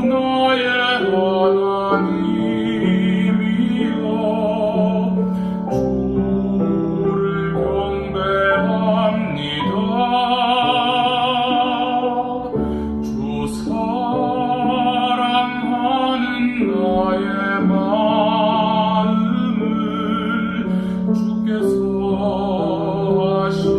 나의 하나님이여 주를 경배합니다. 주 사랑하는 나의 마음을 주께서 하시나이다.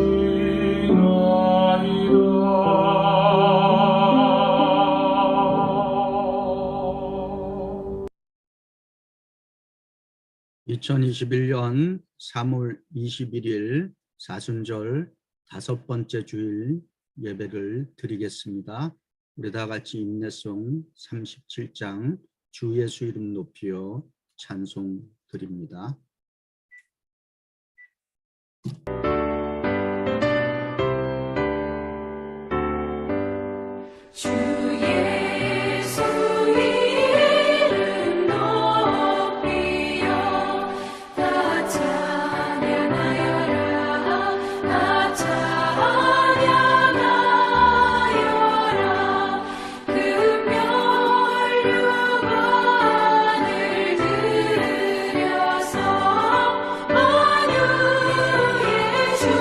2021년 3월 21일 사순절 5번째 주일 예배를 드리겠습니다. 우리 다 같이 인내송 37장 주 예수 이름 높이어 찬송 드립니다. 주 예수 이름 높이어 다 찬양하여라. 다 찬양하여라. 금멸 유관을 들여서 만유의 주를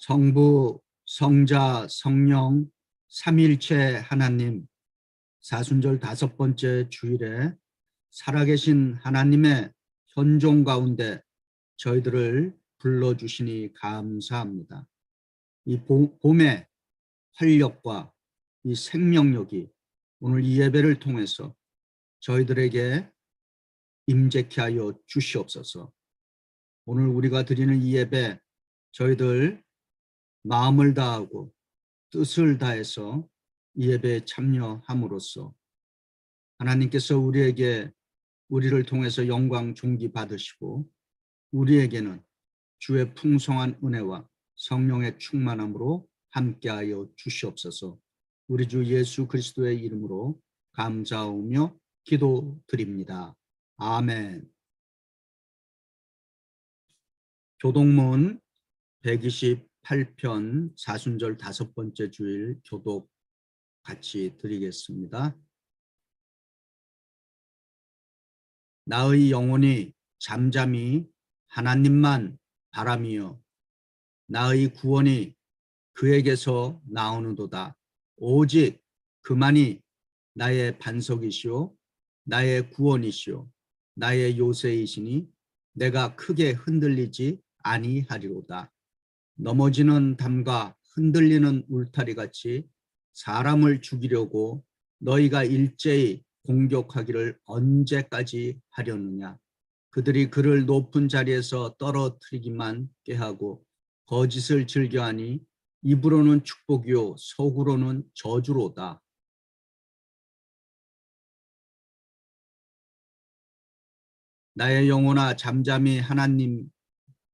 성부, 성자, 성령, 삼일체 하나님, 사순절 5번째 주일에 살아계신 하나님의 현종 가운데 저희들을 불러주시니 감사합니다. 이 봄의 활력과 이 생명력이 오늘 이 예배를 통해서 저희들에게 임재케 하여 주시옵소서. 오늘 우리가 드리는 이 예배 저희들 마음을 다하고 뜻을 다해서 이 예배에 참여함으로써 하나님께서 우리를 통해서 영광 존귀 받으시고 우리에게는 주의 풍성한 은혜와 성령의 충만함으로 함께하여 주시옵소서. 우리 주 예수 그리스도의 이름으로 감사하며 기도드립니다. 아멘. 교독문 128편 사순절 5번째 주일 교독 같이 드리겠습니다. 나의 영혼이 잠잠히 하나님만 바람이요 나의 구원이 그에게서 나오는도다. 오직 그만이 나의 반석이시오 나의 구원이시오 나의 요새이시니 내가 크게 흔들리지 아니하리로다. 넘어지는 담과 흔들리는 울타리 같이 사람을 죽이려고 너희가 일제히 공격하기를 언제까지 하려느냐. 그들이 그를 높은 자리에서 떨어뜨리기만 꾀하고 거짓을 즐겨하니 입으로는 축복이요 속으로는 저주로다. 나의 영혼아 잠잠히 하나님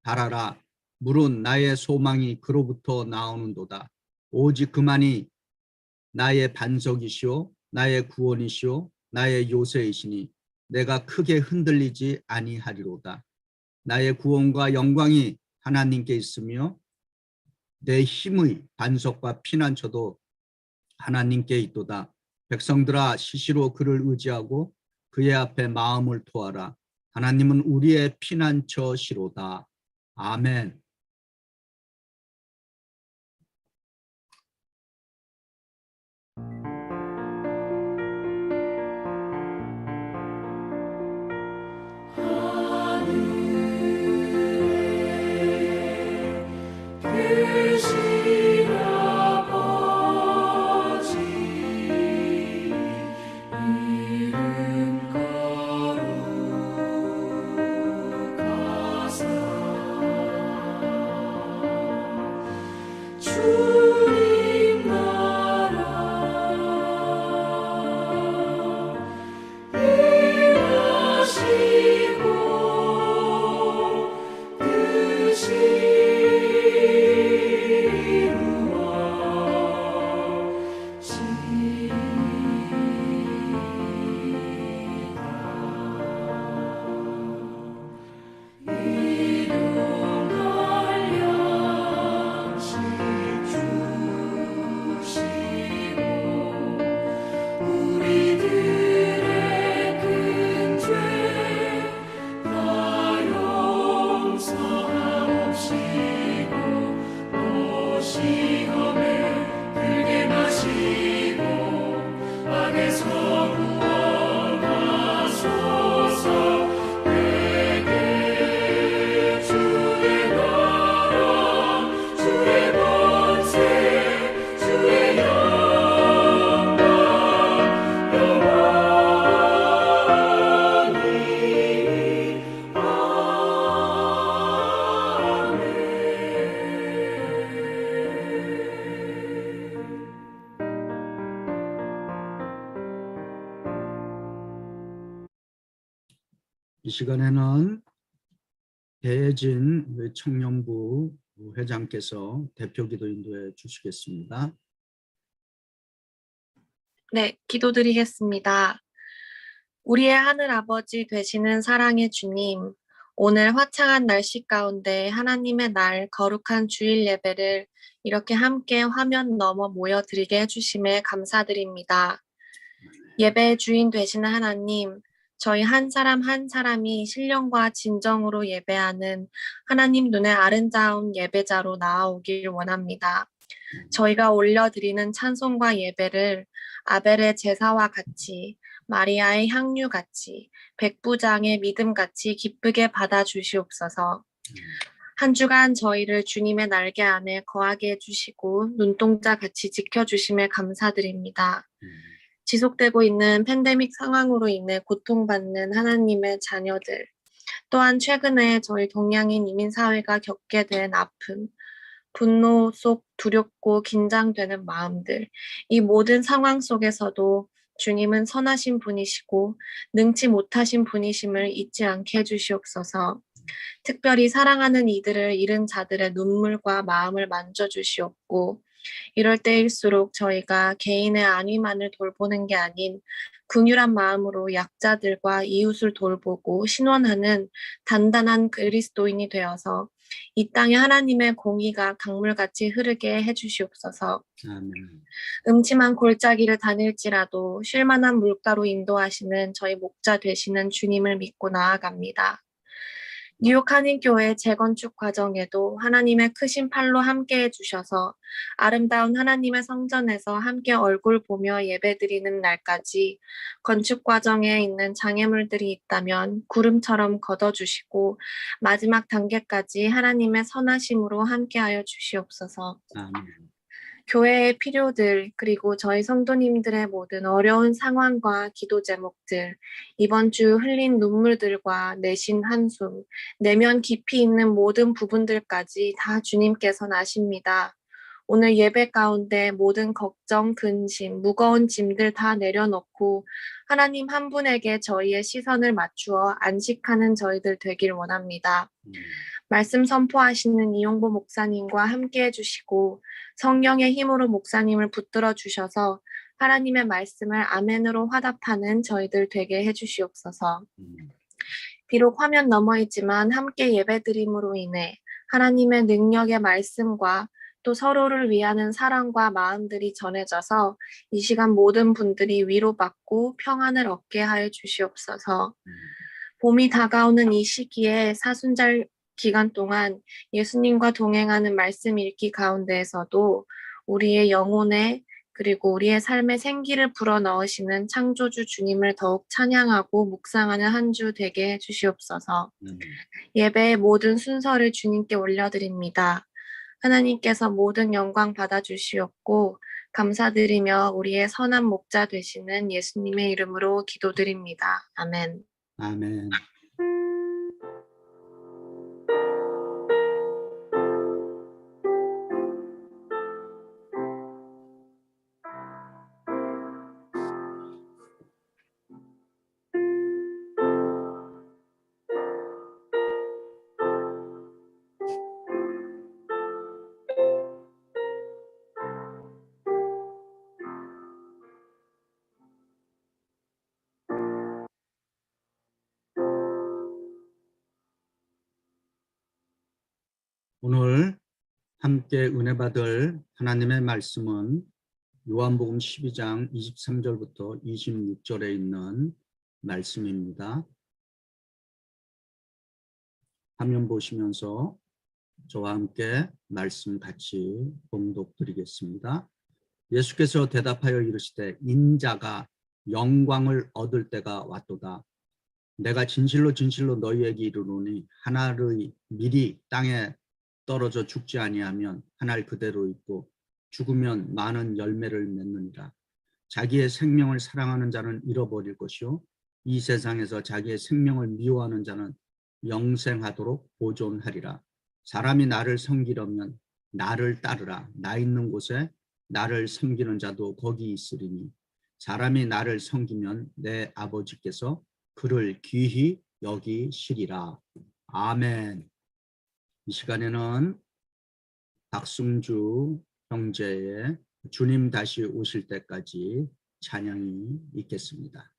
바라라. 물은 나의 소망이 그로부터 나오는도다. 오직 그만이 나의 반석이시오 나의 구원이시오 나의 요새이시니 내가 크게 흔들리지 아니하리로다. 나의 구원과 영광이 하나님께 있으며 내 힘의 반석과 피난처도 하나님께 있도다. 백성들아 시시로 그를 의지하고 그의 앞에 마음을 토하라. 하나님은 우리의 피난처시로다. 아멘. 크신 아버지 이름 거룩하사 주님 나라 임하시고 뜻이 이 시간에는 배혜진 청년부 회장께서 대표 기도 인도해 주시겠습니다. 네, 기도드리겠습니다. 우리의 하늘 아버지 되시는 사랑의 주님, 오늘 화창한 날씨 가운데 하나님의 날 거룩한 주일 예배를 이렇게 함께 화면 너머 모여드리게 해주심에 감사드립니다. 예배의 주인 되시는 하나님, 저희 한 사람 한 사람이 신령과 진정으로 예배하는 하나님 눈에 아름다운 예배자로 나아오길 원합니다. 저희가 올려드리는 찬송과 예배를 아벨의 제사와 같이 마리아의 향유 같이 백부장의 믿음 같이 기쁘게 받아주시옵소서. 한 주간 저희를 주님의 날개 안에 거하게 해주시고 눈동자 같이 지켜주심에 감사드립니다. 지속되고 있는 팬데믹 상황으로 인해 고통받는 하나님의 자녀들, 또한 최근에 저희 동양인 이민사회가 겪게 된 아픔, 분노 속 두렵고 긴장되는 마음들, 이 모든 상황 속에서도 주님은 선하신 분이시고 능치 못하신 분이심을 잊지 않게 해주시옵소서. 특별히 사랑하는 이들을 잃은 자들의 눈물과 마음을 만져주시옵고, 이럴 때일수록 저희가 개인의 안위만을 돌보는 게 아닌 긍휼한 마음으로 약자들과 이웃을 돌보고 신원하는 단단한 그리스도인이 되어서 이 땅에 하나님의 공의가 강물같이 흐르게 해주시옵소서. 아멘. 음침한 골짜기를 다닐지라도 쉴만한 물가로 인도하시는 저희 목자 되시는 주님을 믿고 나아갑니다. 뉴욕 한인교회 재건축 과정에도 하나님의 크신 팔로 함께해 주셔서 아름다운 하나님의 성전에서 함께 얼굴 보며 예배드리는 날까지 건축 과정에 있는 장애물들이 있다면 구름처럼 걷어주시고 마지막 단계까지 하나님의 선하심으로 함께하여 주시옵소서. 아멘. 교회의 필요들, 그리고 저희 성도님들의 모든 어려운 상황과 기도 제목들, 이번 주 흘린 눈물들과 내신 한숨, 내면 깊이 있는 모든 부분들까지 다 주님께서 아십니다. 오늘 예배 가운데 모든 걱정, 근심, 무거운 짐들 다 내려놓고 하나님 한 분에게 저희의 시선을 맞추어 안식하는 저희들 되길 원합니다. 말씀 선포하시는 이용보 목사님과 함께 해주시고 성령의 힘으로 목사님을 붙들어 주셔서 하나님의 말씀을 아멘으로 화답하는 저희들 되게 해주시옵소서. 비록 화면 너머이지만 함께 예배드림으로 인해 하나님의 능력의 말씀과 또 서로를 위하는 사랑과 마음들이 전해져서 이 시간 모든 분들이 위로받고 평안을 얻게 하여 주시옵소서. 봄이 다가오는 이 시기에 사순절 기간 동안 예수님과 동행하는 말씀 읽기 가운데에서도 우리의 영혼에 그리고 우리의 삶에 생기를 불어넣으시는 창조주 주님을 더욱 찬양하고 묵상하는 한 주 되게 해주시옵소서. 예배의 모든 순서를 주님께 올려드립니다. 하나님께서 모든 영광 받아주시옵고 감사드리며 우리의 선한 목자 되시는 예수님의 이름으로 기도드립니다. 아멘. 아멘. 오늘 함께 은혜 받을 하나님의 말씀은 요한복음 12장 23절부터 26절에 있는 말씀입니다. 화면 보시면서 저와 함께 말씀 같이 봉독 드리겠습니다. 예수께서 대답하여 이르시되 인자가 영광을 얻을 때가 왔도다. 내가 진실로 진실로 너희에게 이르노니 하나의 밀이 땅에 떨어져 죽지 아니하면 하늘 그대로 있고 죽으면 많은 열매를 맺느니라. 자기의 생명을 사랑하는 자는 잃어버릴 것이요 이 세상에서 자기의 생명을 미워하는 자는 영생하도록 보존하리라. 사람이 나를 섬기려면 나를 따르라. 나 있는 곳에 나를 섬기는 자도 거기 있으리니 사람이 나를 섬기면 내 아버지께서 그를 귀히 여기시리라. 아멘. 이 시간에는 박승주 형제의 주님 다시 오실 때까지 찬양이 있겠습니다.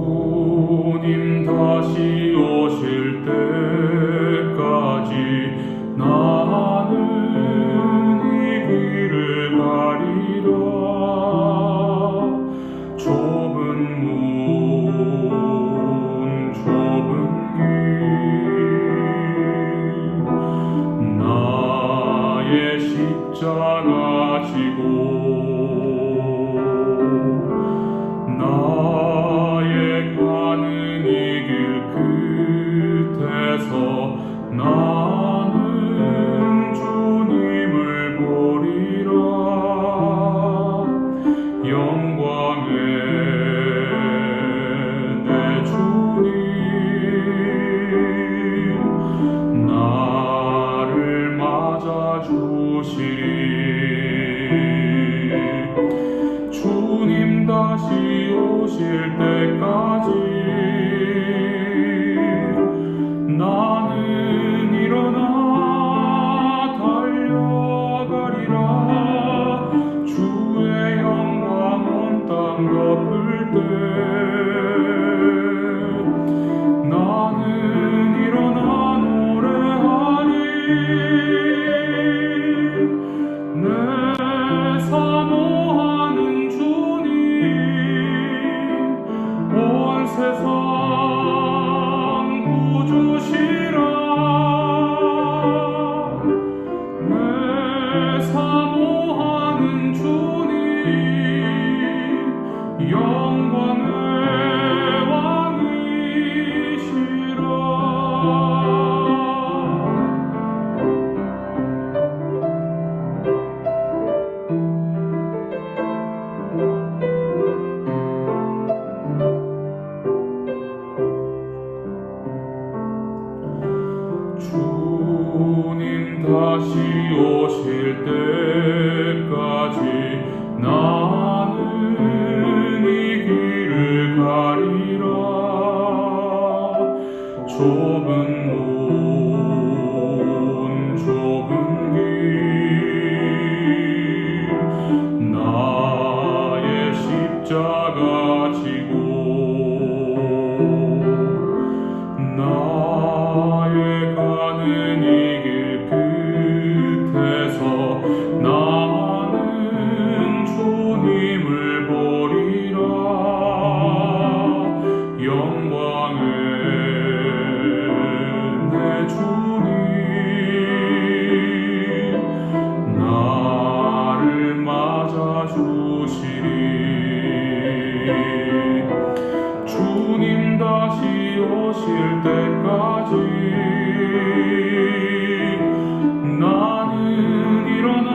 주님 다시 오실 때까지 나는 이 길을 가리라. 좁은 문 좁은 길 나의 십자가 지고 나의 가는 이 길 끝에서 나는 주님을 보리라. 영광의 내 주님 나를 맞아주시리. 주님 다시 오실 때까지 나는 일어나 달려가리라. 주의 영광 온 땅 세상 구주시라 내 사모하는 주님 영광의 왕이시라 주님 다시 오실 때까지 나는 이 길을 가리라 좁은 문 좁은 길 나의 십자가 지고 나의 가는 이 길 끝에서 나는 주님을 보리라 영광의 내 주님 나를 맞아 주시리 주님 다시 오실 때까지 나는 일어나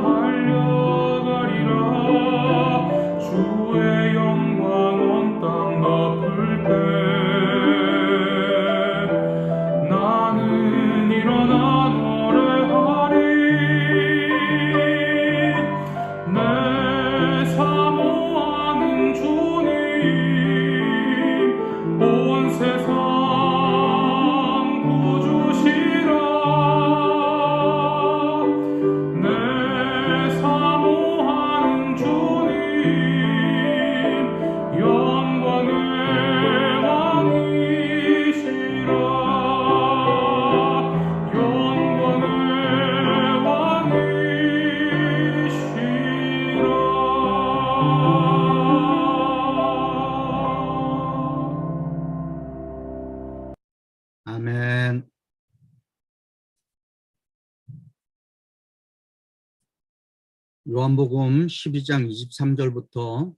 달려가리라 주의 영광 온 땅 덮을 때 나는 일어나 노래하리 내 사모하는 주님 온 세상 구주시라 내 사모하는 주님 영광의 왕이시라 영광의 왕이시라 아멘. 요한복음 12장 23절부터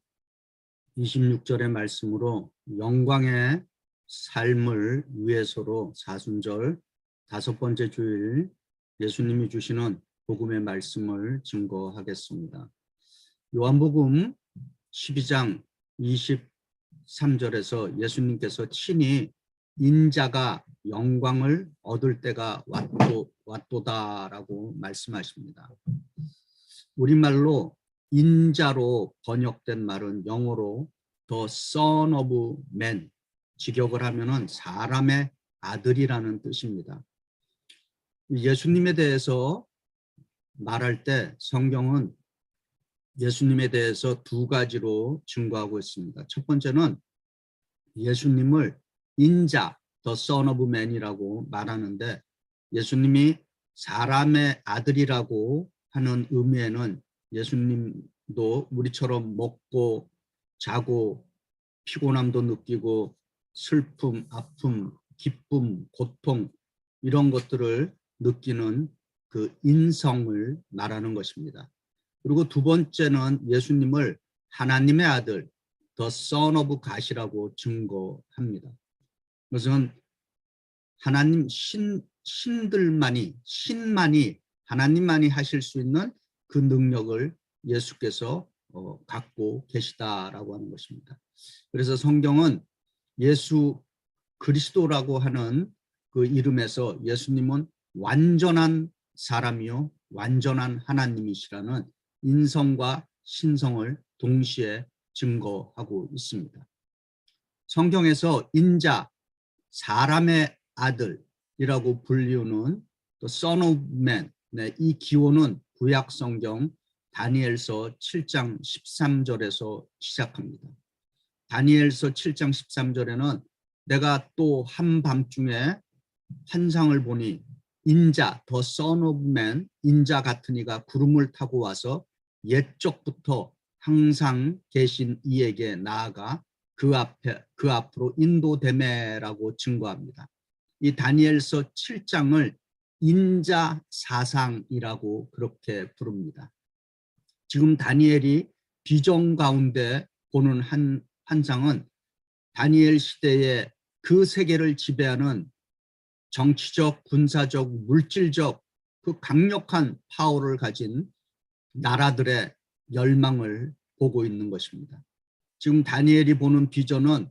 26절의 말씀으로 영광의 삶을 위해서로 사순절 5번째 주일 예수님이 주시는 복음의 말씀을 증거하겠습니다. 요한복음 12장 23절에서 예수님께서 친히 인자가 영광을 얻을 때가 왔도다라고 말씀하십니다. 우리말로 인자로 번역된 말은 영어로 The Son of Man, 직역을 하면은 사람의 아들이라는 뜻입니다. 예수님에 대해서 말할 때 성경은 예수님에 대해서 두 가지로 증거하고 있습니다. 첫 번째는 예수님을 인자, The Son of Man이라고 말하는데 예수님이 사람의 아들이라고 하는 의미에는 예수님도 우리처럼 먹고 자고 피곤함도 느끼고 슬픔, 아픔, 기쁨, 고통 이런 것들을 느끼는 그 인성을 말하는 것입니다. 그리고 두 번째는 예수님을 하나님의 아들, The Son of God이라고 증거합니다. 그것은 하나님 신만이 하나님만이 하실 수 있는 그 능력을 예수께서 갖고 계시다라고 하는 것입니다. 그래서 성경은 예수 그리스도라고 하는 그 이름에서 예수님은 완전한 사람이요 완전한 하나님이시라는 인성과 신성을 동시에 증거하고 있습니다. 성경에서 인자, 사람의 아들이라고 불리우는 또 Son of Man, 이 기호는 구약 성경 다니엘서 7장 13절에서 시작합니다. 다니엘서 7장 13절에는 내가 또 한밤중에 환상을 보니 인자, The Son of Man, 인자 같은 이가 구름을 타고 와서 옛적부터 항상 계신 이에게 나아가 그 앞으로 인도됨에라고 증거합니다. 이 다니엘서 7장을 인자 사상이라고 그렇게 부릅니다. 지금 다니엘이 비전 가운데 보는 환상은 다니엘 시대에 그 세계를 지배하는 정치적, 군사적, 물질적 그 강력한 파워를 가진 나라들의 멸망을 보고 있는 것입니다. 지금 다니엘이 보는 비전은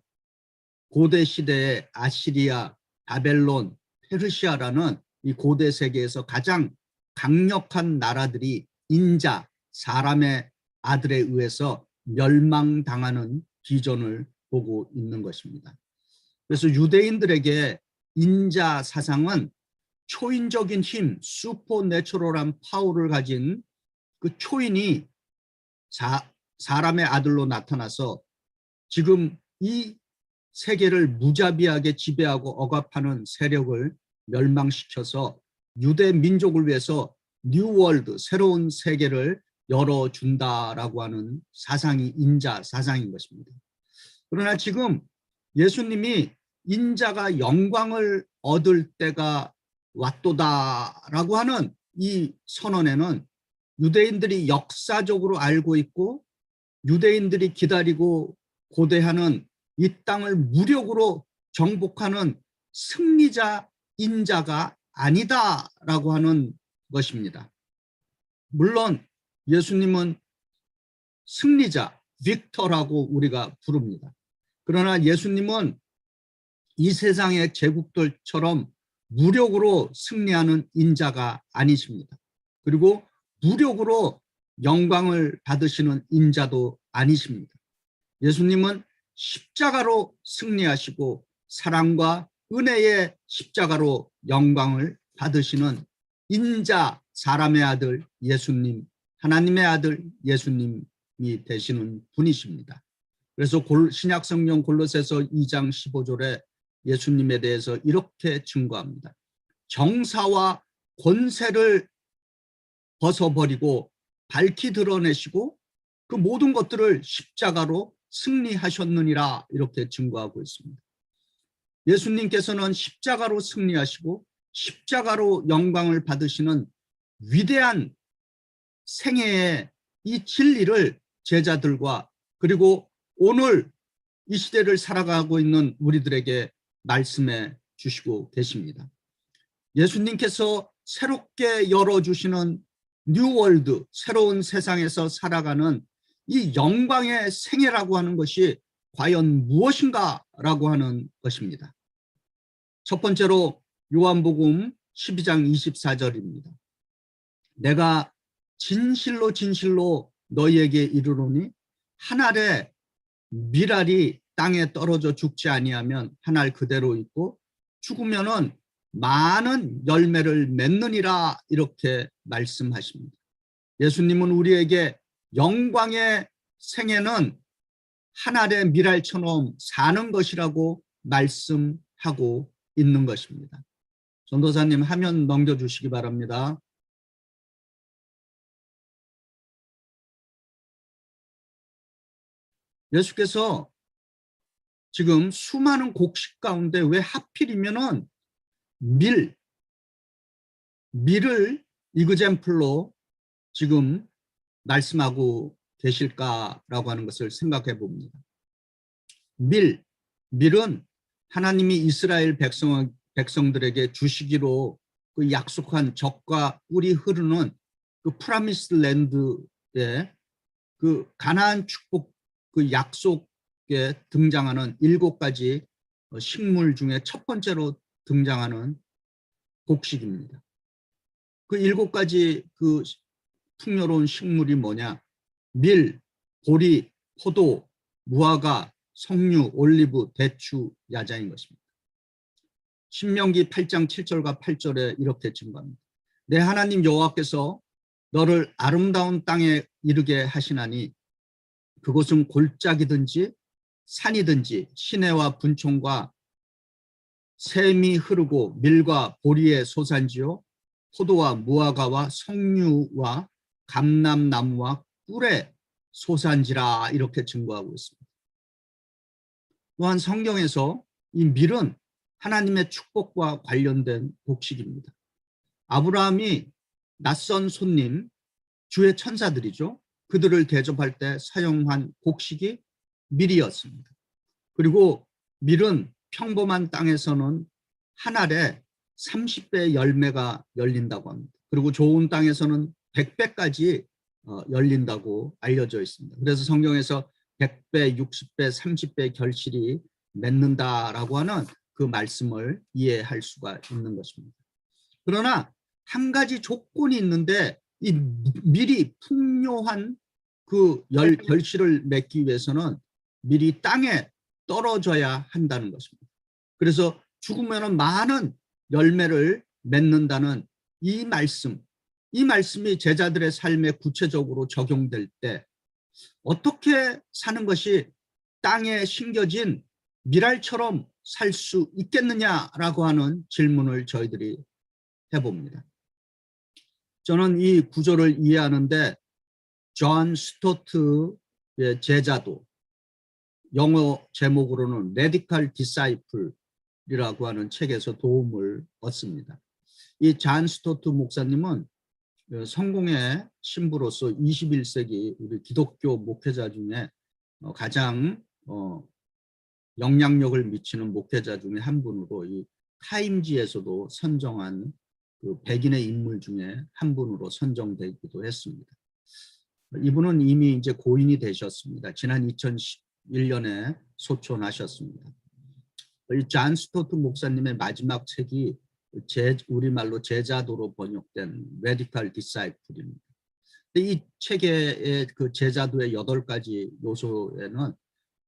고대 시대의 아시리아, 바벨론, 페르시아라는 이 고대 세계에서 가장 강력한 나라들이 인자, 사람의 아들에 의해서 멸망당하는 비전을 보고 있는 것입니다. 그래서 유대인들에게 인자 사상은 초인적인 힘, 슈퍼내추럴한 파워를 가진 그 초인이 사람의 아들로 나타나서 지금 이 세계를 무자비하게 지배하고 억압하는 세력을 멸망시켜서 유대 민족을 위해서 뉴월드, 새로운 세계를 열어준다라고 하는 사상이 인자 사상인 것입니다. 그러나 지금 예수님이 인자가 영광을 얻을 때가 왔도다라고 하는 이 선언에는 유대인들이 역사적으로 알고 있고 유대인들이 기다리고 고대하는 이 땅을 무력으로 정복하는 승리자 인자가 아니다라고 하는 것입니다. 물론 예수님은 승리자, 빅터라고 우리가 부릅니다. 그러나 예수님은 이 세상의 제국들처럼 무력으로 승리하는 인자가 아니십니다. 그리고 무력으로 영광을 받으시는 인자도 아니십니다. 예수님은 십자가로 승리하시고 사랑과 은혜의 십자가로 영광을 받으시는 인자, 사람의 아들 예수님, 하나님의 아들 예수님이 되시는 분이십니다. 그래서 신약성경 골로새서 2장 15절에 예수님에 대해서 이렇게 증거합니다. 정사와 권세를 벗어버리고 밝히 드러내시고 그 모든 것들을 십자가로 승리하셨느니라 이렇게 증거하고 있습니다. 예수님께서는 십자가로 승리하시고 십자가로 영광을 받으시는 위대한 생애의 이 진리를 제자들과 그리고 오늘 이 시대를 살아가고 있는 우리들에게 말씀해 주시고 계십니다. 예수님께서 새롭게 열어주시는 뉴월드, 새로운 세상에서 살아가는 이 영광의 생애라고 하는 것이 과연 무엇인가라고 하는 것입니다. 첫 번째로 요한복음 12장 24절입니다. 내가 진실로 진실로 너희에게 이르노니 한 알의 밀알이 땅에 떨어져 죽지 아니하면 한 알 그대로 있고 죽으면은 많은 열매를 맺느니라 이렇게 말씀하십니다. 예수님은 우리에게 영광의 생애는 한 알의 밀알처럼 사는 것이라고 말씀하고 있는 것입니다. 전도사님 화면 넘겨주시기 바랍니다. 예수께서 지금 수많은 곡식 가운데 왜 하필이면은 밀을 이그젬플로 지금 말씀하고 계실까라고 하는 것을 생각해 봅니다. 밀은 하나님이 이스라엘 백성들에게 주시기로 그 약속한 젖과 꿀이 흐르는 그 프라미스 랜드의 그 가나안 축복 그 약속에 등장하는 7가지 식물 중에 첫 번째로 등장하는 곡식입니다. 그 7가지 그 풍요로운 식물이 뭐냐? 밀, 보리, 포도, 무화과, 석류, 올리브, 대추, 야자인 것입니다. 신명기 8장 7절과 8절에 이렇게 증거합니다. 내 하나님 여호와께서 너를 아름다운 땅에 이르게 하시나니 그곳은 골짜기든지 산이든지 시내와 분촌과 샘이 흐르고 밀과 보리의 소산지요 포도와 무화과와 석류와 감람나무와 꿀의 소산지라 이렇게 증거하고 있습니다. 또한 성경에서 이 밀은 하나님의 축복과 관련된 곡식입니다. 아브라함이 낯선 손님, 주의 천사들이죠. 그들을 대접할 때 사용한 곡식이 밀이었습니다. 그리고 밀은 평범한 땅에서는 한 알에 30배 열매가 열린다고 합니다. 그리고 좋은 땅에서는 100배까지 열린다고 알려져 있습니다. 그래서 성경에서 100배, 60배, 30배 결실이 맺는다라고 하는 그 말씀을 이해할 수가 있는 것입니다. 그러나 한 가지 조건이 있는데 이 밀이 풍요한 그 결실을 맺기 위해서는 밀이 땅에 떨어져야 한다는 것입니다. 그래서 죽으면 많은 열매를 맺는다는 이 말씀이 제자들의 삶에 구체적으로 적용될 때 어떻게 사는 것이 땅에 심겨진 밀알처럼 살 수 있겠느냐라고 하는 질문을 저희들이 해봅니다. 저는 이 구조를 이해하는데 존 스토트의 제자도, 영어 제목으로는 Radical Disciple이라고 하는 책에서 도움을 얻습니다. 이 존 스토트 목사님은 성공의 신부로서 21세기 우리 기독교 목회자 중에 가장 영향력을 미치는 목회자 중에 한 분으로 이 타임지에서도 선정한 그 100인의 인물 중에 한 분으로 선정되기도 했습니다. 이분은 이미 이제 고인이 되셨습니다. 지난 2011년에 소천하셨습니다. 이 존 스토트 목사님의 마지막 책이 우리말로 제자도로 번역된 Radical Disciple입니다. 이 책의 그 제자도의 8가지 요소에는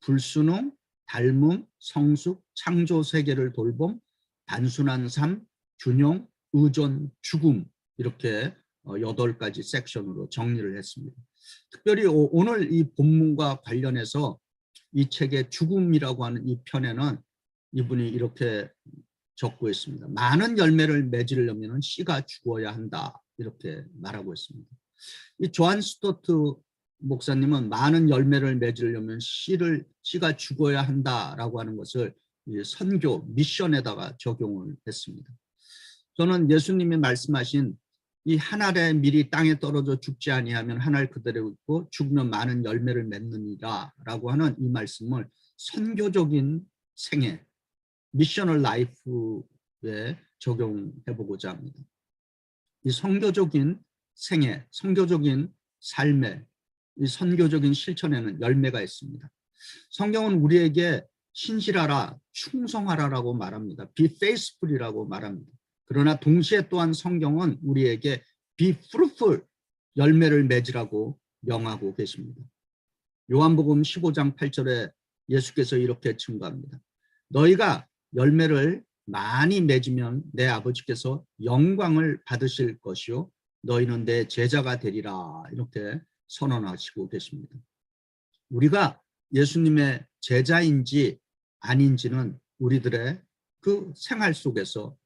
불순응, 닮음, 성숙, 창조 세계를 돌봄, 단순한 삶, 균형, 의존, 죽음 이렇게 8가지 섹션으로 정리를 했습니다. 특별히 오늘 이 본문과 관련해서 이 책의 죽음이라고 하는 이 편에는 이분이 이렇게 적고 있습니다. 많은 열매를 맺으려면 씨가 죽어야 한다 이렇게 말하고 있습니다. 이 존 스토트 목사님은 많은 열매를 맺으려면 씨가 죽어야 한다라고 하는 것을 선교 미션에다가 적용을 했습니다. 저는 예수님이 말씀하신 이 한 알의 밀이 땅에 떨어져 죽지 아니하면 한 알 그대로 있고 죽으면 많은 열매를 맺느니라라고 하는 이 말씀을 선교적인 생애, 미셔널 라이프에 적용해보고자 합니다. 이 선교적인 생애, 선교적인 삶에 이 선교적인 실천에는 열매가 있습니다. 성경은 우리에게 신실하라, 충성하라라고 말합니다. Be faithful이라고 말합니다. 그러나 동시에 또한 성경은 우리에게 be fruitful, 열매를 맺으라고 명하고 계십니다. 요한복음 15장 8절에 예수께서 이렇게 증거합니다. 너희가 열매를 많이 맺으면 내 아버지께서 영광을 받으실 것이요 너희는 내 제자가 되리라 이렇게 선언하시고 계십니다. 우리가 예수님의 제자인지 아닌지는 우리들의 그 생활 속에서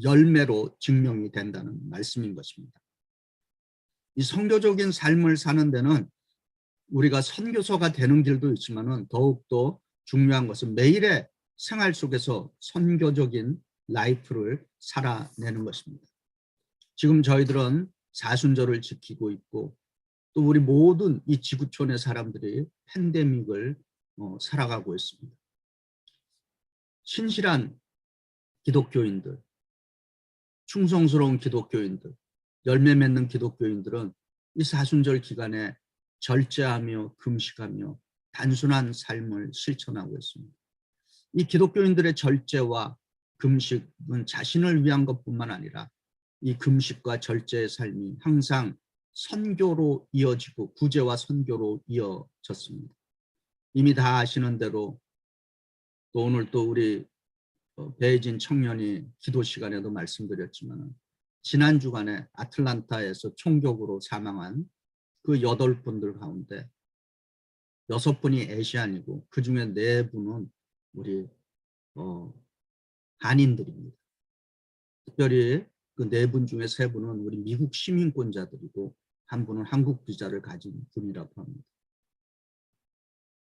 열매로 증명이 된다는 말씀인 것입니다. 이 선교적인 삶을 사는 데는 우리가 선교사가 되는 길도 있지만은 더욱더 중요한 것은 매일의 생활 속에서 선교적인 라이프를 살아내는 것입니다. 지금 저희들은 사순절을 지키고 있고 또 우리 모든 이 지구촌의 사람들이 팬데믹을 살아가고 있습니다. 신실한 기독교인들, 충성스러운 기독교인들, 열매 맺는 기독교인들은 이 사순절 기간에 절제하며 금식하며 단순한 삶을 실천하고 있습니다. 이 기독교인들의 절제와 금식은 자신을 위한 것뿐만 아니라 이 금식과 절제의 삶이 항상 선교로 이어지고 구제와 선교로 이어졌습니다. 이미 다 아시는 대로 또 오늘 또 우리 베이진 청년이 기도 시간에도 말씀드렸지만 지난 주간에 아틀란타에서 총격으로 사망한 그 8분들 가운데 6분이 아시안이고 그중에 4분은 우리 한인들입니다. 특별히 그 4분 중에 3분은 우리 미국 시민권자들이고 1분은 한국 비자를 가진 분이라고 합니다.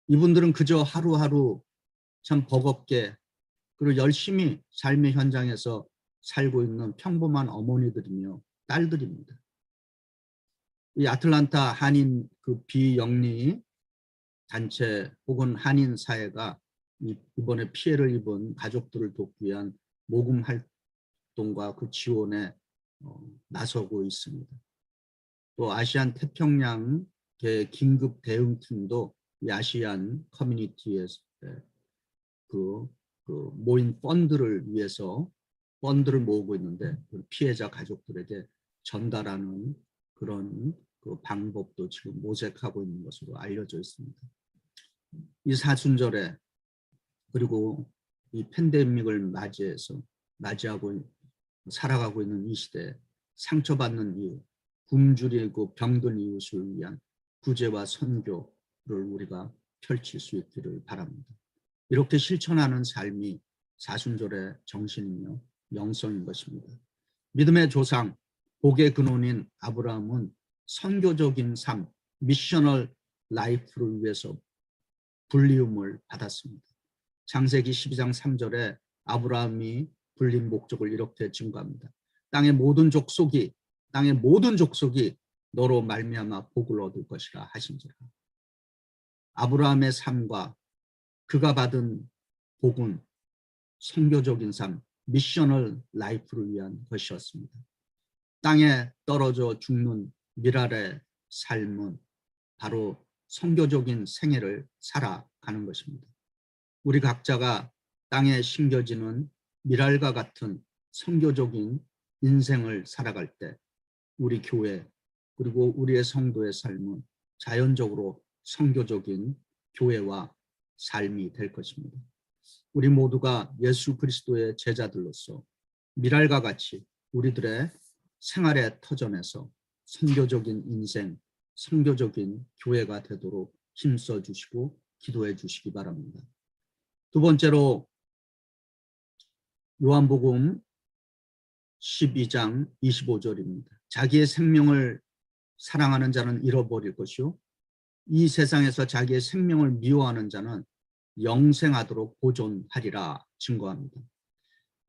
이분들은 그저 하루하루 참 버겁게 그리고 열심히 삶의 현장에서 살고 있는 평범한 어머니들이며 딸들입니다. 이 아틀란타 한인 그 비영리 단체 혹은 한인 사회가 이번에 피해를 입은 가족들을 돕기 위한 모금 활동과 그 지원에 나서고 있습니다. 또 아시안 태평양의 긴급 대응팀도 이 아시안 커뮤니티에서 모인 펀드를 위해서 펀드를 모으고 있는데 피해자 가족들에게 전달하는 그런 그 방법도 지금 모색하고 있는 것으로 알려져 있습니다. 이 사순절에 그리고 이 팬데믹을 맞이하고 살아가고 있는 이 시대에 상처받는 이웃, 굶주리고 병든 이웃을 위한 구제와 선교를 우리가 펼칠 수 있기를 바랍니다. 이렇게 실천하는 삶이 사순절의 정신이며 영성인 것입니다. 믿음의 조상, 복의 근원인 아브라함은 선교적인 삶, 미셔널 라이프를 위해서 불리움을 받았습니다. 창세기 12장 3절에 아브라함이 불린 목적을 이렇게 증거합니다. 땅의 모든 족속이 너로 말미암아 복을 얻을 것이라 하신지라. 아브라함의 삶과 그가 받은 복은 선교적인 삶, 미셔널 라이프를 위한 것이었습니다. 땅에 떨어져 죽는 미랄의 삶은 바로 선교적인 생애를 살아가는 것입니다. 우리 각자가 땅에 심겨지는 미랄과 같은 선교적인 인생을 살아갈 때 우리 교회 그리고 우리의 성도의 삶은 자연적으로 선교적인 교회와 삶이 될 것입니다. 우리 모두가 예수 그리스도의 제자들로서 미랄과 같이 우리들의 생활의 터전에서 선교적인 인생, 선교적인 교회가 되도록 힘써 주시고 기도해 주시기 바랍니다. 두 번째로 요한복음 12장 25절입니다. 자기의 생명을 사랑하는 자는 잃어버릴 것이요 이 세상에서 자기의 생명을 미워하는 자는 영생하도록 보존하리라 증거합니다.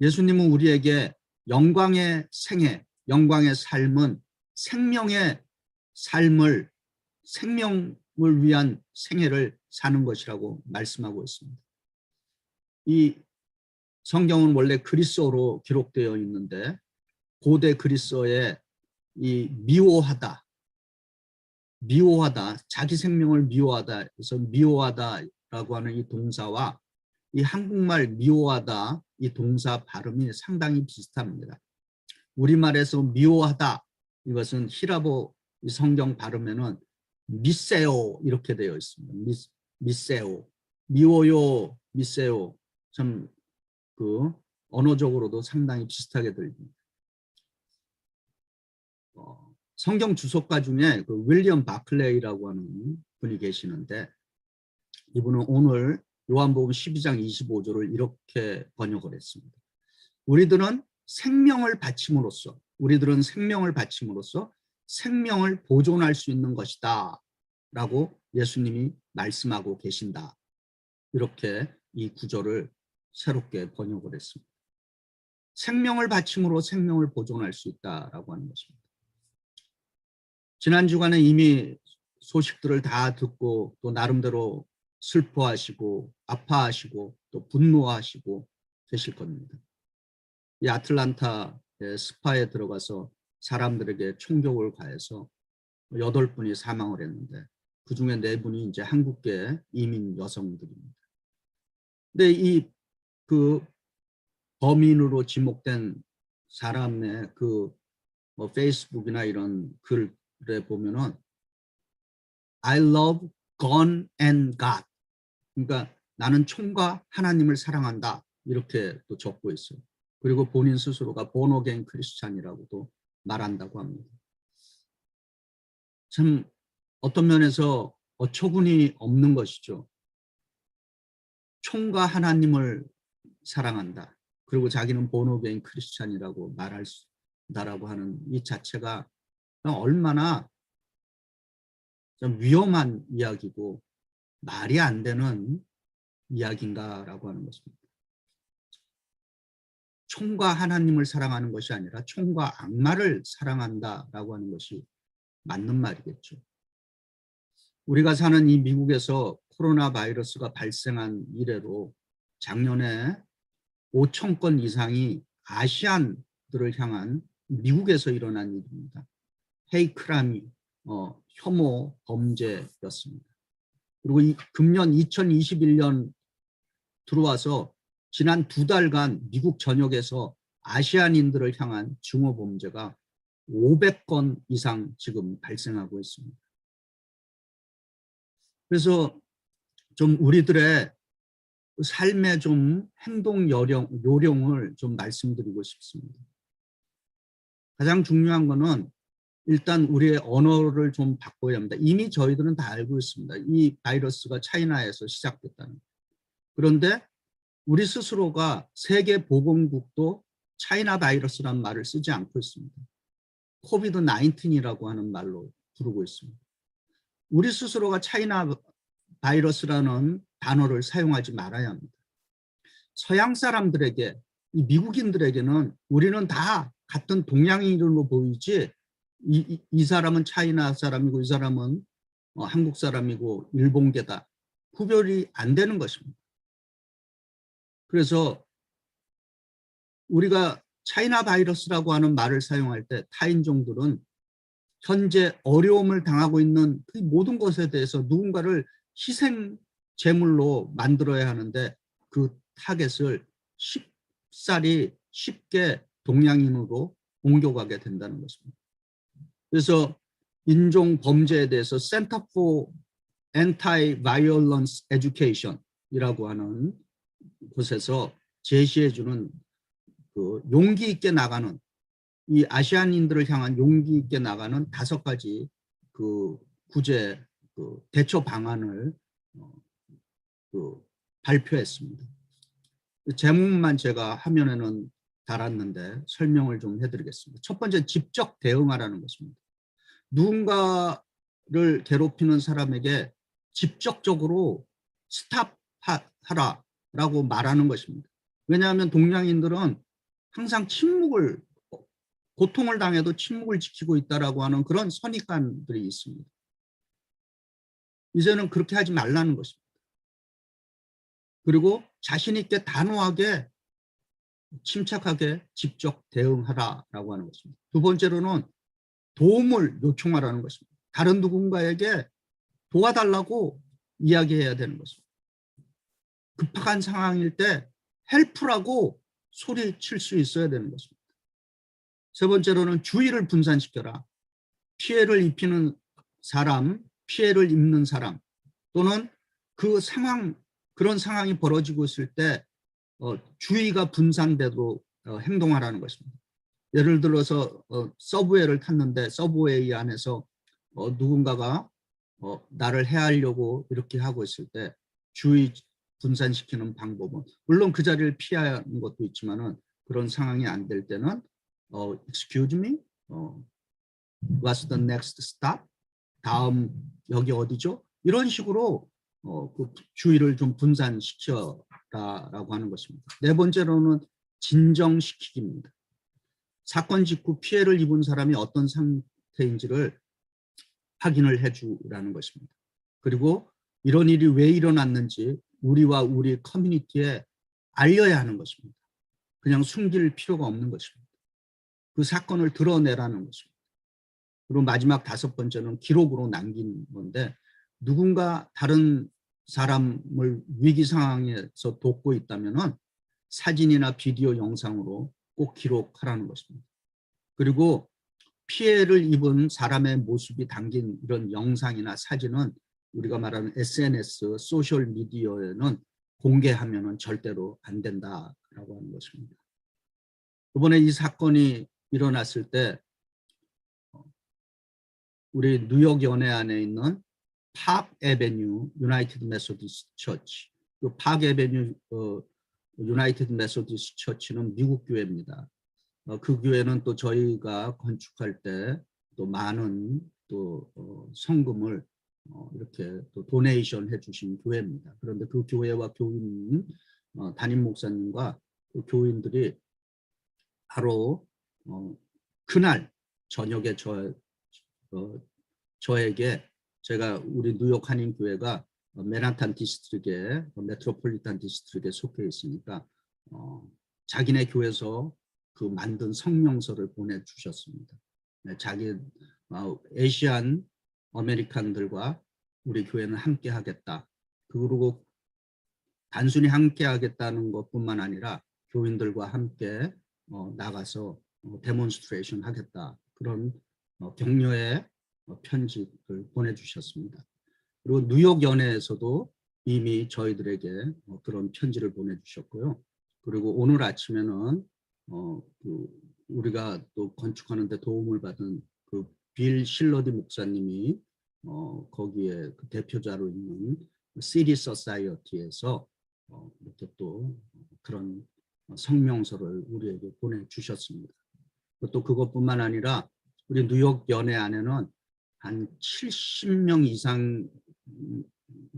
예수님은 우리에게 영광의 생애, 영광의 삶은 생명의 삶을, 생명을 위한 생애를 사는 것이라고 말씀하고 있습니다. 이 성경은 원래 그리스어로 기록되어 있는데 고대 그리스어에 이 미워하다, 자기 생명을 미워하다, 그래서 미워하다라고 하는 이 동사와 이 한국말 미워하다 이 동사 발음이 상당히 비슷합니다. 우리말에서 미워하다 이것은 히라보 성경 발음에는 미세오 이렇게 되어 있습니다. 미세오, 미워요, 미세오 참 그 언어적으로도 상당히 비슷하게 들립니다. 성경 주석가 중에 그 윌리엄 바클레이라고 하는 분이 계시는데 이분은 오늘 요한복음 12장 25절을 이렇게 번역을 했습니다. 우리들은 생명을 바침으로써 생명을 보존할 수 있는 것이다 라고 예수님이 말씀하고 계신다. 이렇게 이 구절을 새롭게 번역을 했습니다. 생명을 바침으로 생명을 보존할 수 있다라고 하는 것입니다. 지난 주간에 이미 소식들을 다 듣고 또 나름대로 슬퍼하시고 아파하시고 또 분노하시고 계실 겁니다. 이 아틀란타의 스파에 들어가서 사람들에게 총격을 가해서 8분이 사망을 했는데 그중에 4분이 이제 한국계 이민 여성들입니다. 근데 이 그 범인으로 지목된 사람의 그 페이스북이나 이런 글에 보면은 I love gun and God. 그러니까 나는 총과 하나님을 사랑한다. 이렇게 또 적고 있어요. 그리고 본인 스스로가 born again 크리스찬이라고도 말한다고 합니다. 참 어떤 면에서 어처구니 없는 것이죠. 총과 하나님을 사랑한다. 그리고 자기는 born again 크리스찬이라고 말할 수 있다라고 하는 이 자체가 얼마나 좀 위험한 이야기고 말이 안 되는 이야기인가라고 하는 것입니다. 총과 하나님을 사랑하는 것이 아니라 총과 악마를 사랑한다라고 하는 것이 맞는 말이겠죠. 우리가 사는 이 미국에서 코로나 바이러스가 발생한 이래로 작년에 5천 건 이상이 아시안들을 향한 미국에서 일어난 일입니다. 헤이크라미, 혐오 범죄였습니다. 그리고 금년 2021년 들어와서 지난 2달간 미국 전역에서 아시안인들을 향한 증오 범죄가 500건 이상 지금 발생하고 있습니다. 그래서 좀 우리들의 삶의 좀 행동 요령을 좀 말씀드리고 싶습니다. 가장 중요한 거는 일단 우리의 언어를 좀 바꿔야 합니다. 이미 저희들은 다 알고 있습니다. 이 바이러스가 차이나에서 시작됐다는 것. 그런데 우리 스스로가 세계보건국도 차이나 바이러스라는 말을 쓰지 않고 있습니다. 코비드 19이라고 하는 말로 부르고 있습니다. 우리 스스로가 차이나 바이러스라는 단어를 사용하지 말아야 합니다. 서양 사람들에게, 이 미국인들에게는 우리는 다 같은 동양인으로 보이지 이 사람은 차이나 사람이고 이 사람은 한국 사람이고 일본계다. 구별이 안 되는 것입니다. 그래서 우리가 차이나 바이러스라고 하는 말을 사용할 때 타인종들은 현재 어려움을 당하고 있는 그 모든 것에 대해서 누군가를 희생 제물로 만들어야 하는데 그 타겟을 쉽사리 쉽게 동양인으로 옮겨가게 된다는 것입니다. 그래서 인종 범죄에 대해서 Center for Anti-Violence Education이라고 하는 곳에서 제시해주는 그 용기 있게 나가는, 이 아시안인들을 향한 용기 있게 나가는 5가지 그 구제 그 대처 방안을 발표했습니다. 제목만 제가 화면에는 달았는데 설명을 좀 해드리겠습니다. 첫 번째, 직접 대응하라는 것입니다. 누군가를 괴롭히는 사람에게 직접적으로 스탑하라라고 말하는 것입니다. 왜냐하면 동양인들은 항상 침묵을, 고통을 당해도 침묵을 지키고 있다라고 하는 그런 선입관들이 있습니다. 이제는 그렇게 하지 말라는 것입니다. 그리고 자신 있게 단호하게 침착하게 직접 대응하라라고 하는 것입니다. 두 번째로는 도움을 요청하라는 것입니다. 다른 누군가에게 도와달라고 이야기해야 되는 것입니다. 급박한 상황일 때 헬프라고 소리칠 수 있어야 되는 것입니다. 세 번째로는 주의를 분산시켜라. 피해를 입히는 사람, 피해를 입는 사람 또는 그 상황, 그런 상황이 벌어지고 있을 때 주의가 분산되도록 행동하라는 것입니다. 예를 들어서 서브웨이를 탔는데 서브웨이 안에서 누군가가 나를 해하려고 이렇게 하고 있을 때 주의 분산시키는 방법은, 물론 그 자리를 피하는 것도 있지만은 그런 상황이 안 될 때는 excuse me, what's the next stop? 다음 여기 어디죠? 이런 식으로 그 주의를 좀 분산시켜라라고 하는 것입니다. 네 번째로는 진정시키기입니다. 사건 직후 피해를 입은 사람이 어떤 상태인지를 확인을 해주라는 것입니다. 그리고 이런 일이 왜 일어났는지 우리와 우리 커뮤니티에 알려야 하는 것입니다. 그냥 숨길 필요가 없는 것입니다. 그 사건을 드러내라는 것입니다. 그리고 마지막 5번째는 기록으로 남긴 건데, 누군가 다른 사람을 위기 상황에서 돕고 있다면은 사진이나 비디오 영상으로 꼭 기록하라는 것입니다. 그리고 피해를 입은 사람의 모습이 담긴 이런 영상이나 사진은 우리가 말하는 SNS, 소셜 미디어에는 공개하면은 절대로 안 된다라고 하는 것입니다. 이번에 이 사건이 일어났을 때 우리 뉴욕 연해안에 있는 팍 에베뉴 유나이티드 메소디스트 처치, 그 팍 에베뉴 유나이티드 메소디스트 처치는 미국 교회입니다. 그 교회는 또 저희가 건축할 때 또 많은 또 성금을 이렇게 또 도네이션 해주신 교회입니다. 그런데 그 교회와 교인, 담임 목사님과 그 교인들이 바로 그날 저녁에 저에게 제가 우리 뉴욕 한인교회가 맨하탄 디스트릭에 메트로폴리탄 디스트릭에 속해 있으니까 자기네 교회에서 그 만든 성명서를 보내주셨습니다. 자기 에시안 아메리칸들과 우리 교회는 함께 하겠다. 그리고 단순히 함께 하겠다는 것뿐만 아니라 교인들과 함께 나가서 데몬스트레이션 하겠다. 그런 격려의 편지를 보내주셨습니다. 그리고 뉴욕 연회에서도 이미 저희들에게 그런 편지를 보내주셨고요. 그리고 오늘 아침에는 우리가 또 건축하는 데 도움을 받은 그 빌 실러디 목사님이 거기에 그 대표자로 있는 시리 소사이어티에서 이렇게 또 그런 성명서를 우리에게 보내주셨습니다. 또 그것뿐만 아니라 우리 뉴욕 연회 안에는 한 70명 이상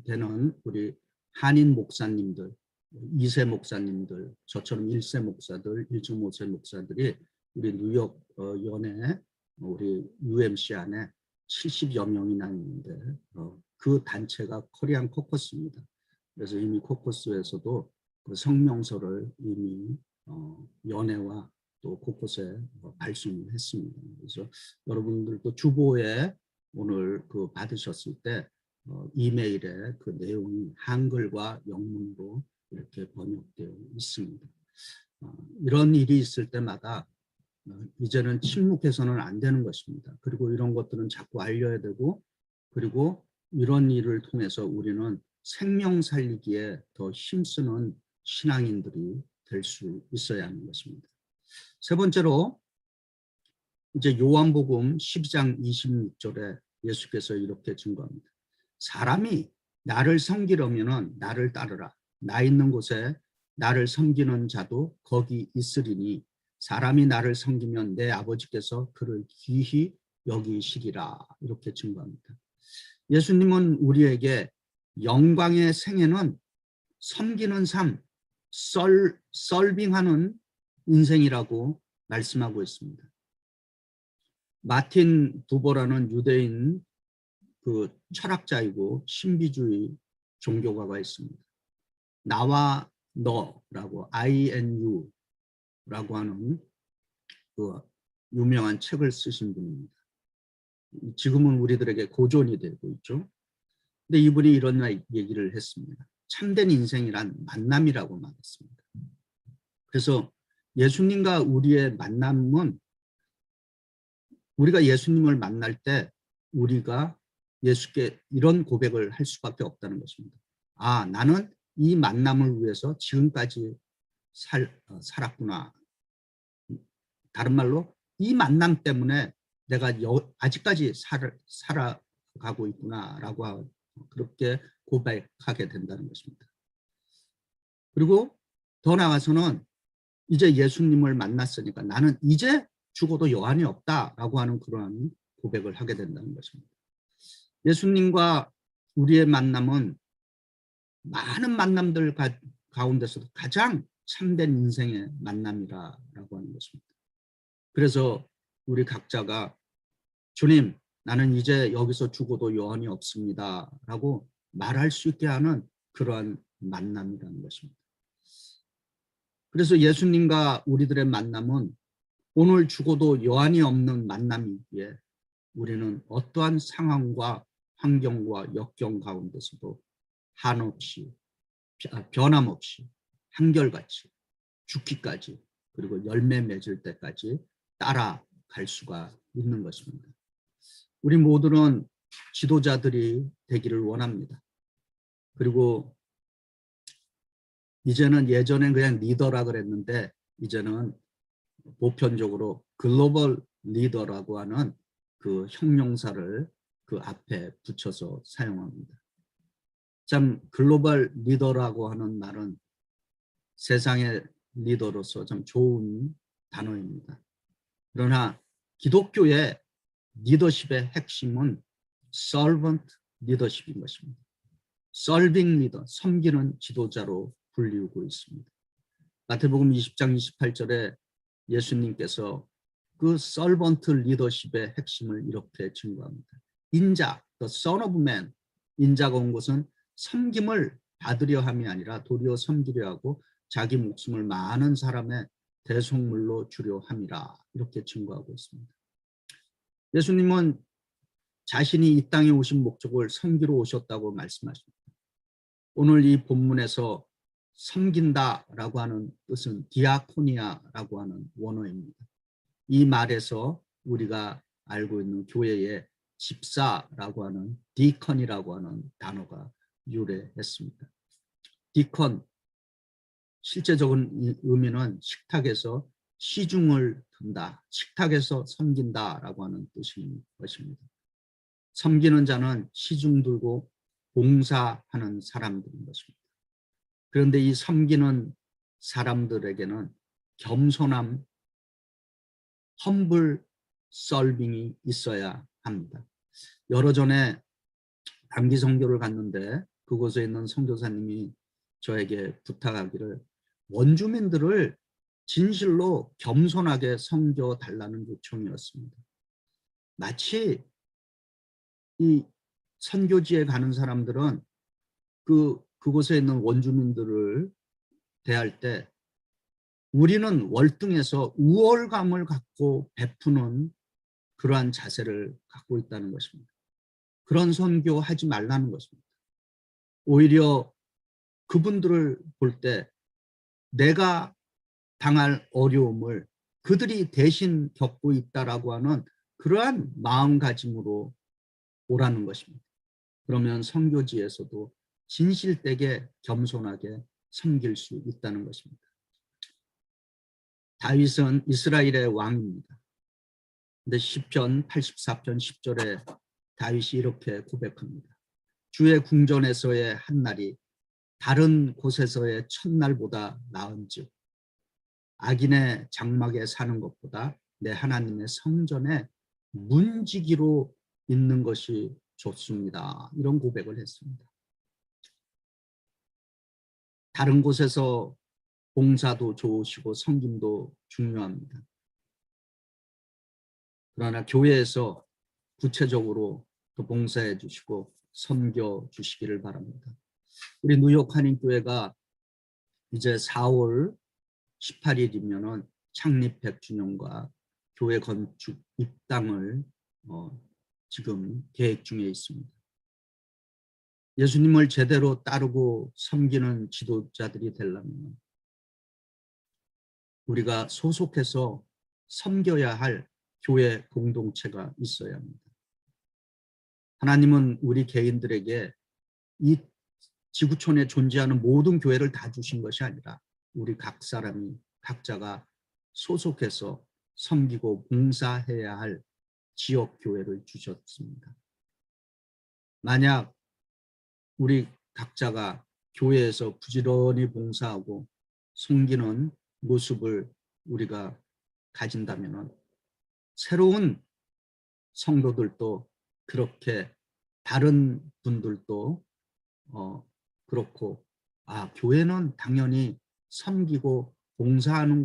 되는 우리 한인 목사님들, 2세 목사님들, 저처럼 1세 목사들, 1.5세 목사들이 우리 뉴욕 연회 우리 UMC 안에 70여 명이나 있는데 그 단체가 코리안 코커스입니다. 그래서 이미 코커스에서도 그 성명서를 이미 연회와 또 곳곳에 발송을 했습니다. 그래서 여러분들도 주보에 오늘 그 받으셨을 때 이메일에 그 내용이 한글과 영문으로 이렇게 번역되어 있습니다. 이런 일이 있을 때마다 이제는 침묵해서는 안 되는 것입니다. 그리고 이런 것들은 자꾸 알려야 되고, 그리고 이런 일을 통해서 우리는 생명 살리기에 더 힘쓰는 신앙인들이 될 수 있어야 하는 것입니다. 세 번째로 이제 요한복음 12장 26절에 예수께서 이렇게 증거합니다. 사람이 나를 섬기려면 나를 따르라. 나 있는 곳에 나를 섬기는 자도 거기 있으리니 사람이 나를 섬기면 내 아버지께서 그를 귀히 여기시리라. 이렇게 증거합니다. 예수님은 우리에게 영광의 생애는 섬기는 삶, 서빙하는 인생이라고 말씀하고 있습니다. 마틴 부버라는 유대인 그 철학자이고 신비주의 종교가가 있습니다. 나와 너라고 INU라고 하는 그 유명한 책을 쓰신 분입니다. 지금은 우리들에게 고전이 되고 있죠. 근데 이분이 이런 얘기를 했습니다. 참된 인생이란 만남이라고 말했습니다. 그래서 예수님과 우리의 만남은 우리가 예수님을 만날 때 우리가 예수께 이런 고백을 할 수밖에 없다는 것입니다. 아, 나는 이 만남을 위해서 지금까지 살았구나. 다른 말로 이 만남 때문에 내가 아직까지 살아가고 있구나라고 그렇게 고백하게 된다는 것입니다. 그리고 더 나아가서는 이제 예수님을 만났으니까 나는 이제 죽어도 여한이 없다라고 하는 그러한 고백을 하게 된다는 것입니다. 예수님과 우리의 만남은 많은 만남들 가운데서도 가장 참된 인생의 만남이라고 하는 것입니다. 그래서 우리 각자가 주님, 나는 이제 여기서 죽어도 여한이 없습니다 라고 말할 수 있게 하는 그러한 만남이라는 것입니다. 그래서 예수님과 우리들의 만남은 오늘 죽어도 여한이 없는 만남이기에 우리는 어떠한 상황과 환경과 역경 가운데서도 한없이 변함없이 한결같이 죽기까지 그리고 열매 맺을 때까지 따라갈 수가 있는 것입니다. 우리 모두는 지도자들이 되기를 원합니다. 그리고 이제는 예전엔 그냥 리더라 그랬는데 이제는 보편적으로 글로벌 리더라고 하는 그 형용사를 그 앞에 붙여서 사용합니다. 참 글로벌 리더라고 하는 말은 세상의 리더로서 참 좋은 단어입니다. 그러나 기독교의 리더십의 핵심은 servant 리더십인 것입니다. 서빙 리더, 섬기는 지도자로 불리우고 있습니다. 마태복음 20장 28절에 예수님께서 그 서번트 리더십의 핵심을 이렇게 증거합니다. 인자, the son of man, 인자가 온 것은 섬김을 받으려 함이 아니라 도리어 섬기려 하고 자기 목숨을 많은 사람의 대속물로 주려 함이라, 이렇게 증거하고 있습니다. 예수님은 자신이 이 땅에 오신 목적을 섬기러 오셨다고 말씀하십니다. 오늘 이 본문에서 섬긴다라고 하는 뜻은 디아코니아라고 하는 원어입니다. 이 말에서 우리가 알고 있는 교회의 집사라고 하는 디컨이라고 하는 단어가 유래했습니다. 디컨, 실제적인 의미는 식탁에서 시중을 든다, 식탁에서 섬긴다라고 하는 뜻인 것입니다. 섬기는 자는 시중 들고 봉사하는 사람들인 것입니다. 그런데 이 섬기는 사람들에게는 겸손함, 험블 서빙이 있어야 합니다. 여러 전에 단기 선교를 갔는데 그곳에 있는 선교사님이 저에게 부탁하기를 원주민들을 진실로 겸손하게 섬겨 달라는 요청이었습니다. 마치 이 선교지에 가는 사람들은 그곳에 있는 원주민들을 대할 때 우리는 월등해서 우월감을 갖고 베푸는 그러한 자세를 갖고 있다는 것입니다. 그런 선교하지 말라는 것입니다. 오히려 그분들을 볼 때 내가 당할 어려움을 그들이 대신 겪고 있다라고 하는 그러한 마음가짐으로 오라는 것입니다. 그러면 선교지에서도 진실되게 겸손하게 섬길 수 있다는 것입니다. 다윗은 이스라엘의 왕입니다. 근데 시편 84편 10절에 다윗이 이렇게 고백합니다. 주의 궁전에서의 한 날이 다른 곳에서의 첫날보다 나은즉 악인의 장막에 사는 것보다 내 하나님의 성전에 문지기로 있는 것이 좋습니다. 이런 고백을 했습니다. 다른 곳에서 봉사도 좋으시고 섬김도 중요합니다. 그러나 교회에서 구체적으로 또 봉사해 주시고 섬겨 주시기를 바랍니다. 우리 뉴욕 한인교회가 이제 4월 18일이면은 창립 100주년과 교회 건축 입당을 지금 계획 중에 있습니다. 예수님을 제대로 따르고 섬기는 지도자들이 되려면 우리가 소속해서 섬겨야 할 교회 공동체가 있어야 합니다. 하나님은 우리 개인들에게 이 지구촌에 존재하는 모든 교회를 다 주신 것이 아니라 우리 각 사람이 각자가 소속해서 섬기고 봉사해야 할 지역 교회를 주셨습니다. 만약 우리 각자가 교회에서 부지런히 봉사하고 섬기는 모습을 우리가 가진다면 새로운 성도들도 그렇게 다른 분들도 그렇고 교회는 당연히 섬기고 봉사하는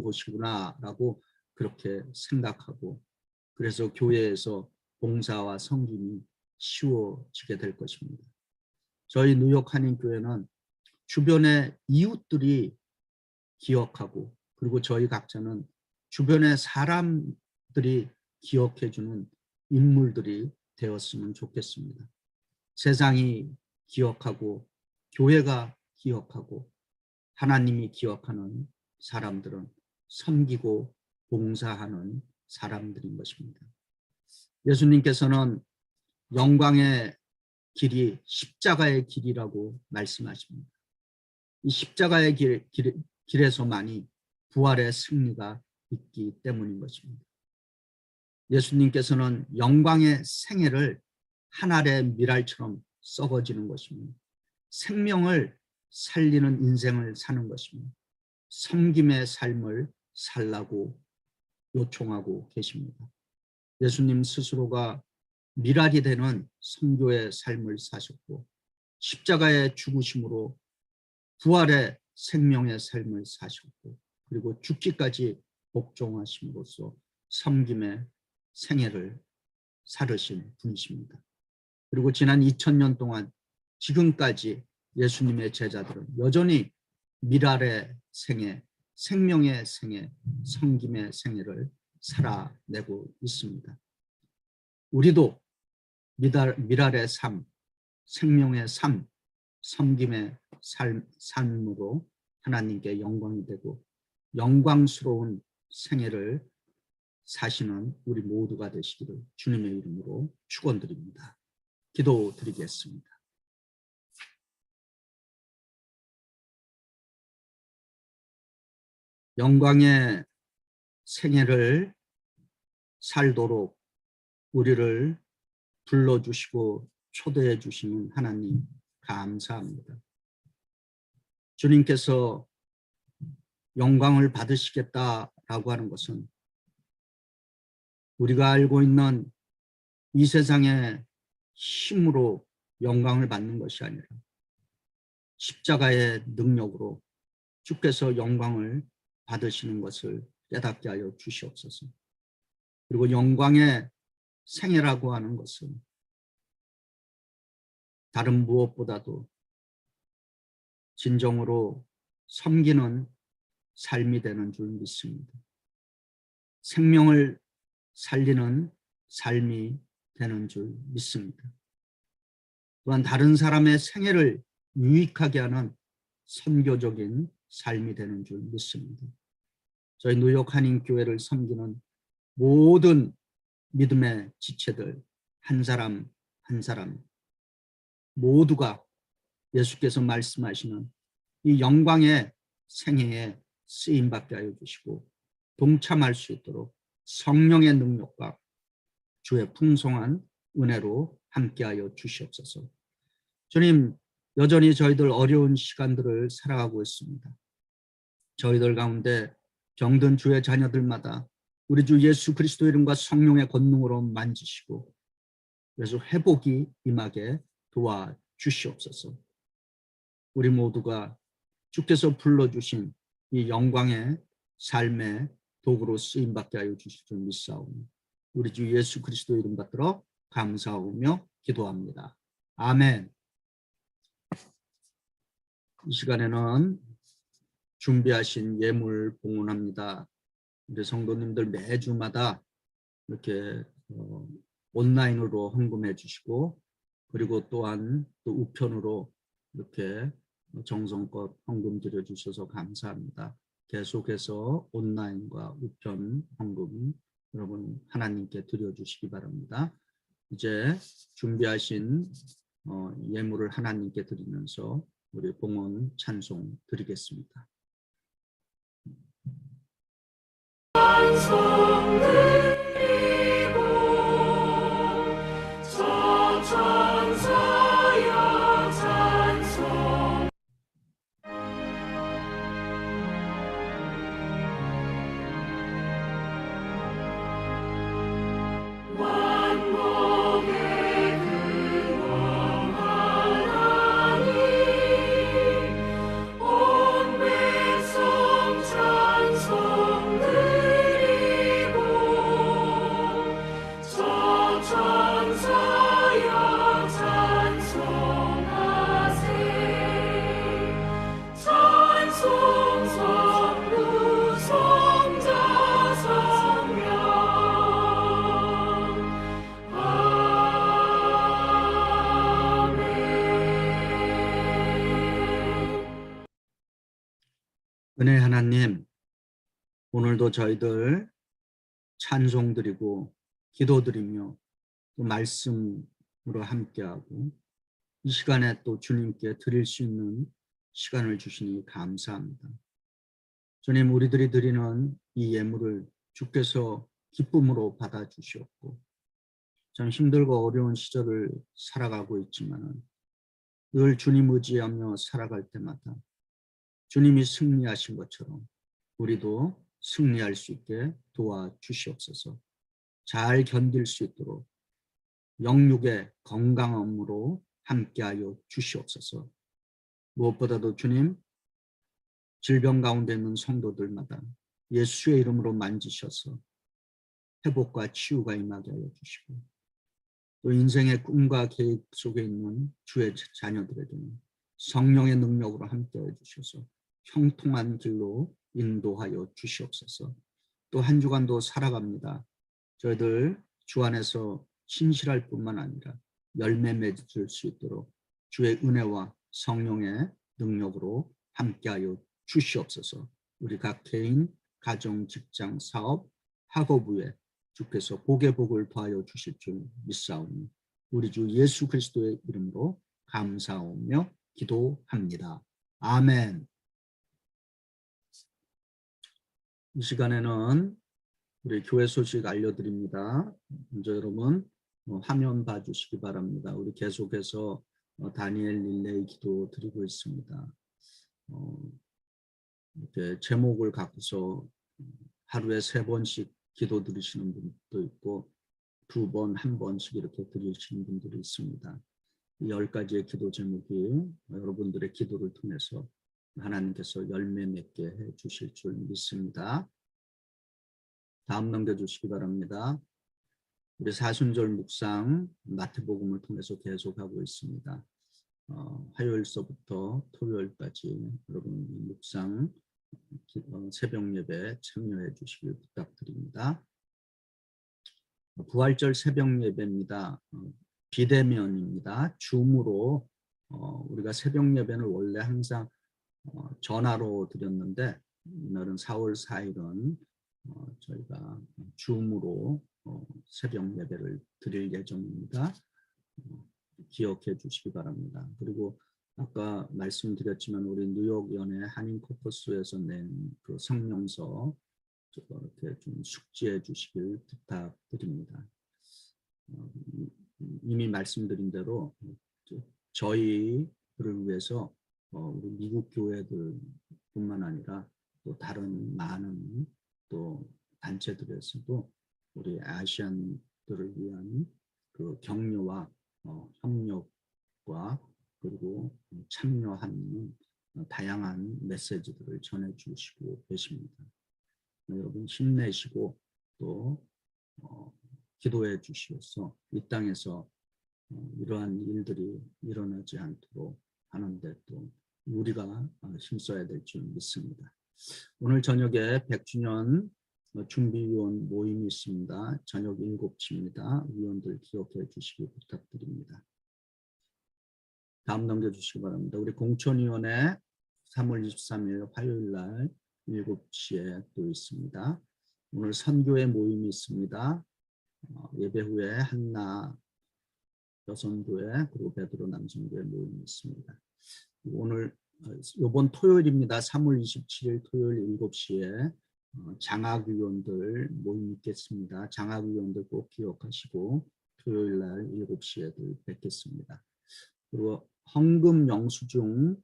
곳이구나라고 그렇게 생각하고 그래서 교회에서 봉사와 섬김이 쉬워지게 될 것입니다. 저희 뉴욕 한인교회는 주변의 이웃들이 기억하고 그리고 저희 각자는 주변의 사람들이 기억해주는 인물들이 되었으면 좋겠습니다. 세상이 기억하고 교회가 기억하고 하나님이 기억하는 사람들은 섬기고 봉사하는 사람들인 것입니다. 예수님께서는 영광의 길이 십자가의 길이라고 말씀하십니다. 이 십자가의 길에서만이 부활의 승리가 있기 때문인 것입니다. 예수님께서는 영광의 생애를 한 알의 밀알처럼 썩어지는 것입니다. 생명을 살리는 인생을 사는 것입니다. 섬김의 삶을 살라고 요청하고 계십니다. 예수님 스스로가 미랄이 되는 선교의 삶을 사셨고 십자가의 죽으심으로 부활의 생명의 삶을 사셨고 그리고 죽기까지 복종하심으로써 섬김의 생애를 살으신 분이십니다. 그리고 지난 2000년 동안 지금까지 예수님의 제자들은 여전히 미랄의 생애, 생명의 생애, 섬김의 생애를 살아내고 있습니다. 우리도 미랄의 삶, 생명의 삶, 섬김의 삶으로 하나님께 영광이 되고 영광스러운 생애를 사시는 우리 모두가 되시기를 주님의 이름으로 축원드립니다. 기도드리겠습니다. 영광의 생애를 살도록 우리를 불러주시고 초대해 주시는 하나님 감사합니다. 주님께서 영광을 받으시겠다라고 하는 것은 우리가 알고 있는 이 세상의 힘으로 영광을 받는 것이 아니라 십자가의 능력으로 주께서 영광을 받으시는 것을 깨닫게 하여 주시옵소서. 그리고 영광의 생애라고 하는 것은 다른 무엇보다도 진정으로 섬기는 삶이 되는 줄 믿습니다. 생명을 살리는 삶이 되는 줄 믿습니다. 또한 다른 사람의 생애를 유익하게 하는 선교적인 삶이 되는 줄 믿습니다. 저희 뉴욕 한인교회를 섬기는 모든 믿음의 지체들 한 사람 한 사람 모두가 예수께서 말씀하시는 이 영광의 생애에 쓰임받게 하여 주시고 동참할 수 있도록 성령의 능력과 주의 풍성한 은혜로 함께하여 주시옵소서. 주님, 여전히 저희들 어려운 시간들을 살아가고 있습니다. 저희들 가운데 병든 주의 자녀들마다 우리 주 예수 그리스도 이름과 성령의 권능으로 만지시고 그래서 회복이 임하게 도와주시옵소서. 우리 모두가 주께서 불러주신 이 영광의 삶의 도구로 쓰임받게 하여 주실 줄 믿사오니 우리 주 예수 그리스도 이름 받들어 감사하며 기도합니다. 아멘. 이 시간에는 준비하신 예물 봉헌합니다. 우리 성도님들 매주마다 이렇게 온라인으로 헌금해 주시고 그리고 또한 또 우편으로 이렇게 정성껏 헌금 드려 주셔서 감사합니다. 계속해서 온라인과 우편 헌금 여러분 하나님께 드려 주시기 바랍니다. 이제 준비하신 예물을 하나님께 드리면서 우리 봉헌 찬송 드리겠습니다. 찬송 드리고 저 천사여 찬송 만복의 근원 하나님 온 백성 찬송 드리고 저 천사여 찬송하세 찬송 성부 성자 성령 아멘. 은혜 하나님, 오늘도 저희들 찬송 드리고 기도 드리며 또 말씀으로 함께하고 이 시간에 또 주님께 드릴 수 있는 시간을 주시니 감사합니다. 주님, 우리들이 드리는 이 예물을 주께서 기쁨으로 받아주시옵고 참 힘들고 어려운 시절을 살아가고 있지만 늘 주님 의지하며 살아갈 때마다 주님이 승리하신 것처럼 우리도 승리할 수 있게 도와주시옵소서. 잘 견딜 수 있도록 영육의 건강함으로 함께하여 주시옵소서. 무엇보다도 주님, 질병 가운데 있는 성도들마다 예수의 이름으로 만지셔서 회복과 치유가 임하게 하여 주시고, 또 인생의 꿈과 계획 속에 있는 주의 자녀들에게는 성령의 능력으로 함께해 주셔서 형통한 길로 인도하여 주시옵소서. 또 한 주간도 살아갑니다. 저희들 주 안에서 신실할 뿐만 아니라 열매 맺을 수 있도록 주의 은혜와 성령의 능력으로 함께하여 주시옵소서. 우리 각 개인, 가정, 직장, 사업, 학업부에 주께서 복의 복을 더하여 주실 줄 믿사오니 우리 주 예수 그리스도의 이름으로 감사하며 기도합니다. 아멘. 이 시간에는 우리 교회 소식 알려드립니다. 먼저 여러분 화면 봐주시기 바랍니다. 우리 계속해서 다니엘 릴레이 기도 드리고 있습니다. 이렇게 제목을 갖고서 하루에 3번씩 기도 드리시는 분도 있고 2번, 1번씩 이렇게 드리시는 분들이 있습니다. 이 10가지의 기도 제목이 여러분들의 기도를 통해서 하나님께서 열매 맺게 해 주실 줄 믿습니다. 다음 넘겨주시기 바랍니다. 우리 사순절 묵상 마태복음을 통해서 계속하고 있습니다. 화요일서부터 토요일까지 여러분 묵상 새벽 예배 참여해 주시길 부탁드립니다. 부활절 새벽 예배입니다. 비대면입니다. 줌으로 우리가 새벽 예배는 원래 항상 전화로 드렸는데 오늘은 4월 4일은 저희가 줌으로 새벽 예배를 드릴 예정입니다. 기억해 주시기 바랍니다. 그리고 아까 말씀드렸지만 우리 뉴욕 연회 한인 코커스에서 낸 그 성명서 이렇게 좀 숙지해 주시길 부탁드립니다. 이미 말씀드린 대로 저희들을 위해서 우리 미국 교회들뿐만 아니라 또 다른 많은 또 단체들에서도 우리 아시안들을 위한 그 격려와 협력과 그리고 참여하는 다양한 메시지들을 전해주시고 계십니다. 여러분 힘내시고 또 기도해 주시어서 이 땅에서 이러한 일들이 일어나지 않도록 하는데 또 우리가 힘써야 될 줄 믿습니다. 오늘 저녁에 100주년 준비위원 모임이 있습니다. 저녁 7시입니다. 위원들 기억해 주시기 부탁드립니다. 다음 넘겨주시기 바랍니다. 우리 공천위원회 3월 23일 화요일 날 7시에 또 있습니다. 오늘 선교회 모임이 있습니다. 예배 후에 한나 여성교회 그리고 베드로 남성교회 모임이 있습니다. 오늘 이번 토요일입니다. 3월 27일 토요일 7시에 장학위원들 모임 있겠습니다. 장학위원들 꼭 기억하시고 토요일 날 7시에 뵙겠습니다. 그리고 헌금 영수증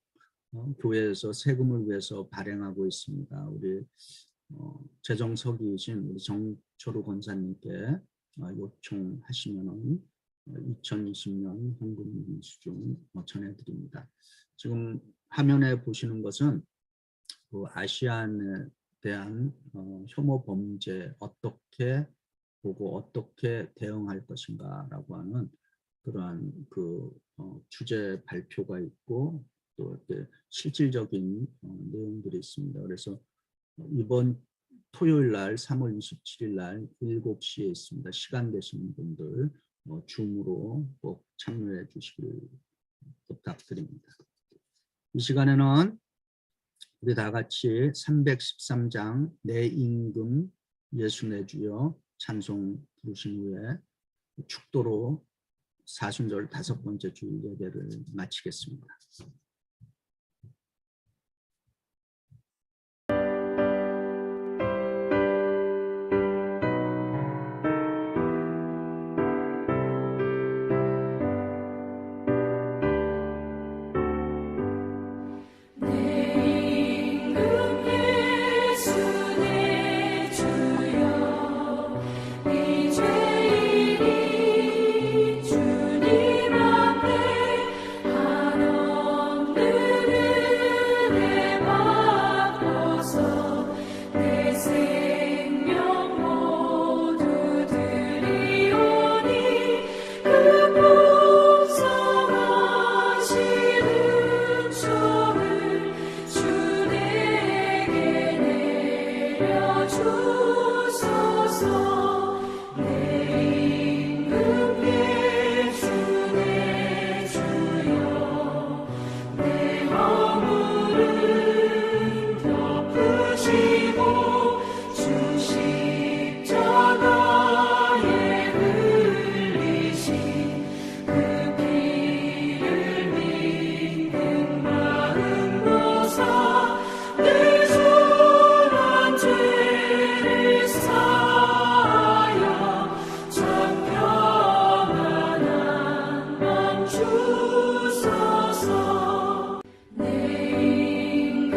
교회에서 세금을 위해서 발행하고 있습니다. 우리 재정석이신 우리 정철우 권사님께 요청하시면은 2020년 헌금 영수증 전해드립니다. 지금 화면에 보시는 것은 그 아시안에 대한 혐오 범죄 어떻게 보고 어떻게 대응할 것인가라고 하는 그러한 그 주제 발표가 있고 또 이렇게 실질적인 내용들이 있습니다. 그래서 이번 토요일 날 3월 27일 날 7시에 있습니다. 시간 되시는 분들 줌으로 꼭 참여해 주시길 부탁드립니다. 이 시간에는 우리 다 같이 313장 내 임금 예수 내 주여 찬송 부르신 후에 축도로 사순절 5번째 주일 예배를 마치겠습니다. 예수 내 주여 이제 부시는 종을 주 내게 내려주소서. 내 임금 예수 내 주여, 내 허물은 덮으시고 주 십자가에 흘리신 그 피를 믿는 마음으로서 내 선한 죄를 사하여 참 평안한 맘 주소서. 내 임금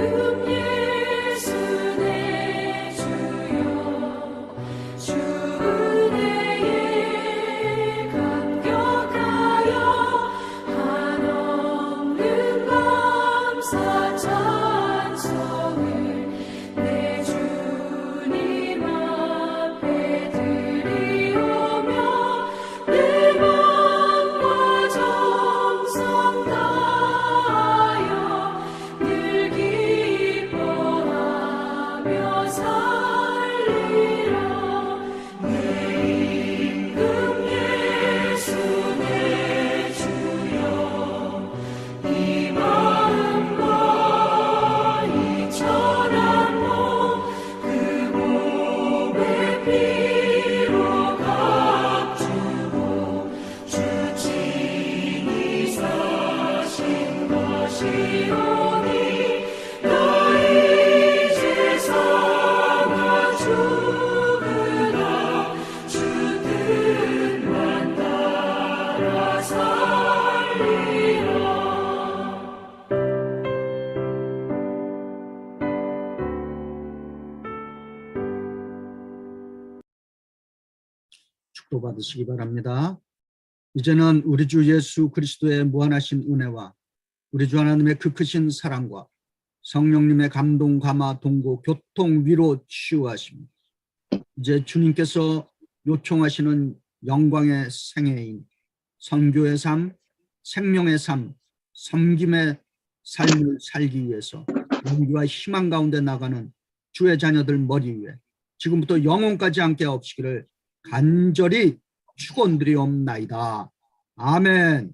예수 내 주여, 주 은혜에 감격하여 한없는 감사 찬송을 내 주님 앞에 드리오며 내 마음과 정성 다하여 늘 기뻐하며 살리라. 내 임금 예수 내 주여, 이 마음과 이 천한 몸 그 몸의 피로 값주고 주 친히 사신 것이오니 나 이제 살아 죽으나 주 뜻만 따라 살리라. 축도받으시기 바랍니다. 이제는 우리 주 예수 그리스도의 무한하신 은혜와 우리 주 하나님의 그 크신 사랑과 성령님의 감동, 감화, 동고, 교통, 위로, 치유하심, 이제 주님께서 요청하시는 영광의 생애인 선교의 삶, 생명의 삶, 섬김의 삶을 살기 위해서 용기와 희망 가운데 나가는 주의 자녀들 머리 위에 지금부터 영혼까지 함께 없으기를 간절히 축원드리옵나이다. 아멘.